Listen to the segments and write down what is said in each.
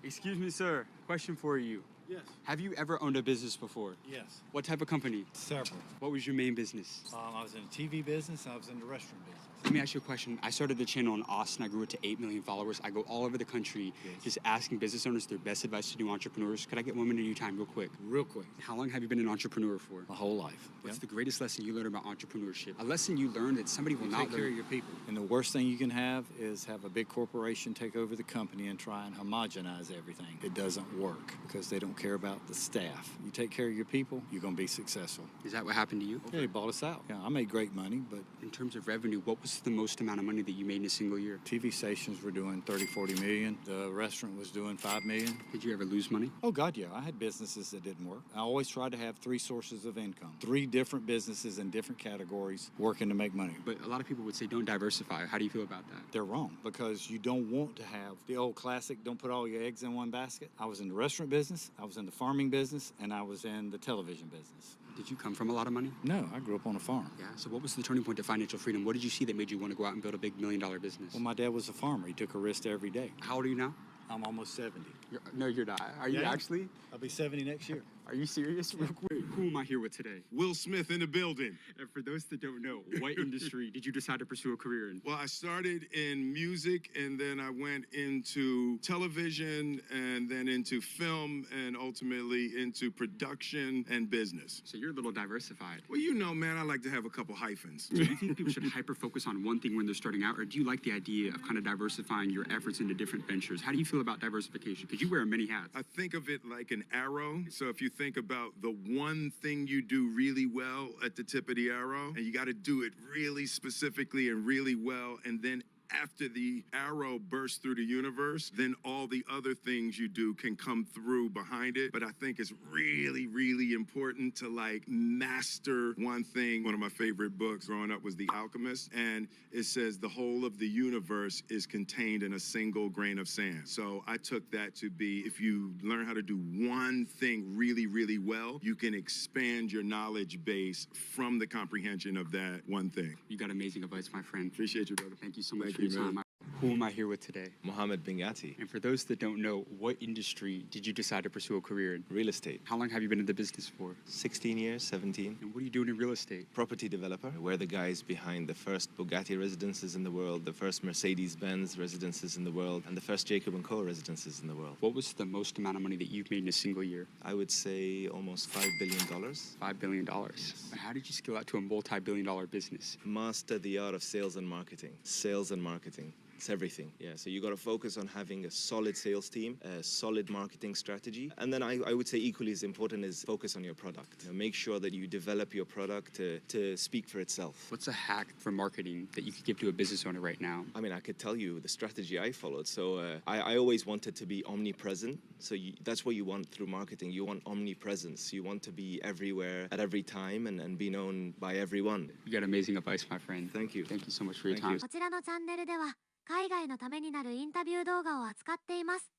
Excuse me, sir. Question for you. Yes. Have you ever owned a business before? Yes. What type of company? Several. What was your main business? I was in the TV business. I was in the restaurant business. Let me ask you a question. I started the channel in Austin. I grew it to 8 million followers. I go all over the country just asking business owners their best advice to new entrepreneurs. Could I get 1 minute of your time real quick? Real quick. How long have you been an entrepreneur for? My whole life. What's the greatest lesson you learned about entrepreneurship? A lesson you learned that somebody will not take care of your people. And the worst thing you can have is have a big corporation take over the company and try and homogenize everything. It doesn't work because they don't care about the staff. You take care of your people, you're going to be successful. Is that what happened to you? Yeah, they bought us out. Yeah, I made great money, but... In terms of revenue, what was the most amount of money that you made in a single year? TV stations were doing 30, 40 million. The restaurant was doing 5 million. Did you ever lose money? Oh, God, yeah. I had businesses that didn't work. I always tried to have 3 sources of income. 3 different businesses in different categories working to make money. But a lot of people would say don't diversify. How do you feel about that? They're wrong because you don't want to have the old classic, don't put all your eggs in one basket. I was in the restaurant business, I was in the farming business, and I was in the television business. Did you come from a lot of money? No, I grew up on a farm. Yeah, so what was the turning point to financial freedom? What did you see that made you want to go out and build a big $1 million business? Well, my dad was a farmer. He took a risk every day. How old are you now? I'm almost 70. No, you're not. Are you actually? I'll be 70 next year. Are you serious? Real quick, who am I here with today? Will Smith in the building. And for those that don't know, what industry did you decide to pursue a career in? Well, I started in music and then I went into television and then into film and ultimately into production and business. So you're a little diversified. Well, you know, man, I like to have a couple hyphens. Do you think people should hyper-focus on one thing when they're starting out, or do you like the idea of kind of diversifying your efforts into different ventures? How do you feel about diversification? Because you wear many hats. I think of it like an arrow. So if you think about the one thing you do really well at the tip of the arrow, and you got to do it really specifically and really well, and then after the arrow bursts through the universe, then all the other things you do can come through behind it. But I think it's really, really important to like master one thing. One of my favorite books growing up was The Alchemist, and it says the whole of the universe is contained in a single grain of sand. So I took that to be, if you learn how to do one thing really, really well, you can expand your knowledge base from the comprehension of that one thing. You got amazing advice, my friend. Appreciate you, brother. Thank you so much Thank for your you, man. time. Who am I here with today? Mohammed Bingati. And for those that don't know, what industry did you decide to pursue a career in? Real estate. How long have you been in the business for? 16 years, 17. And what are you doing in real estate? Property developer. We're the guys behind the first Bugatti residences in the world, the first Mercedes-Benz residences in the world, and the first Jacob & Co. residences in the world. What was the most amount of money that you've made in a single year? I would say almost $5 billion. $5 billion. Yes. How did you scale out to a multi-billion-dollar business? Master the art of sales and marketing. Sales and marketing. It's everything. Yeah, so you got to focus on having a solid sales team, a solid marketing strategy. And then I would say equally as important is focus on your product. You know, make sure that you develop your product to speak for itself. What's a hack for marketing that you could give to a business owner right now? I mean, I could tell you the strategy I followed. So I always wanted to be omnipresent. So that's what you want through marketing. You want omnipresence. You want to be everywhere at every time and be known by everyone. You got amazing advice, my friend. Thank you. Thank you so much for your Thank you. time. こちらのチャンネルでは海外のためになるインタビュー動画を扱っています。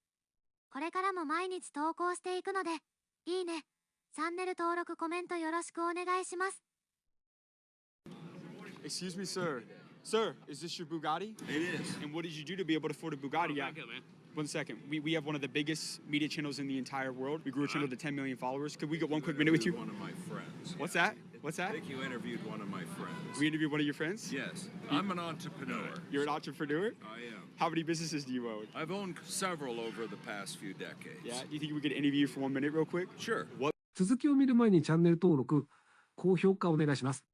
これからも毎日投稿していくので、いいね、チャンネル登録、コメントよろしくお願いします。Excuse me, sir. Sir, is this your Bugatti? It is. And what did you do to be able to afford a Bugatti? Back up, man. 1 second. We have one of the biggest media channels in the entire world. We grew a channel to 10 million followers. Could we get one quick minute with you? One of my friends. What's that? What's I that? think you interviewed one of my friends. We interviewed one of your friends? Yes, I'm an entrepreneur. You're an entrepreneur? I am. How many businesses do you own? I've owned several over the past few decades. Yeah? Do you think we could interview you for 1 minute real quick? Sure. What 続きを見る前にチャンネル登録、高評価お願いします。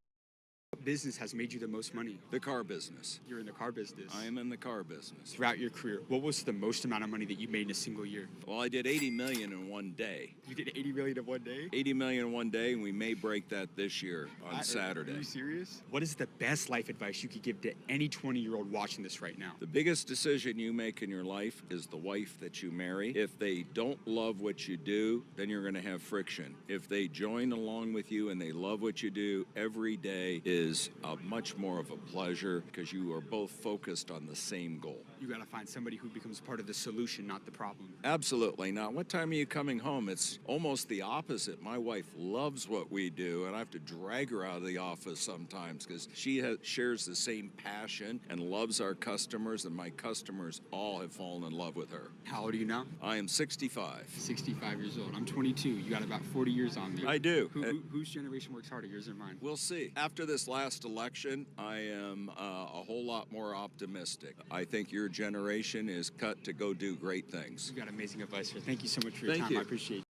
business has made you the most money? The car business. You're in the car business. I am in the car business. Throughout your career, what was the most amount of money that you made in a single year? Well, I did 80 million in one day. You did 80 million in one day? 80 million in one day, and we may break that this year on Saturday. Are you serious? What is the best life advice you could give to any 20-year-old watching this right now? The biggest decision you make in your life is the wife that you marry. If they don't love what you do, then you're going to have friction. If they join along with you and they love what you do, every day is is much more of a pleasure because you are both focused on the same goal. You got to find somebody who becomes part of the solution, not the problem. Absolutely. Now, what time are you coming home? It's almost the opposite. My wife loves what we do, and I have to drag her out of the office sometimes because she shares the same passion and loves our customers, and my customers all have fallen in love with her. How old are you now? I am 65. 65 years old. I'm 22. You got about 40 years on me. I do. Whose generation works harder, yours or mine? We'll see. After this last election, I am a whole lot more optimistic. I think your generation is cut to go do great things. You got amazing advice here. Thank you so much for your Thank time. you. I appreciate it.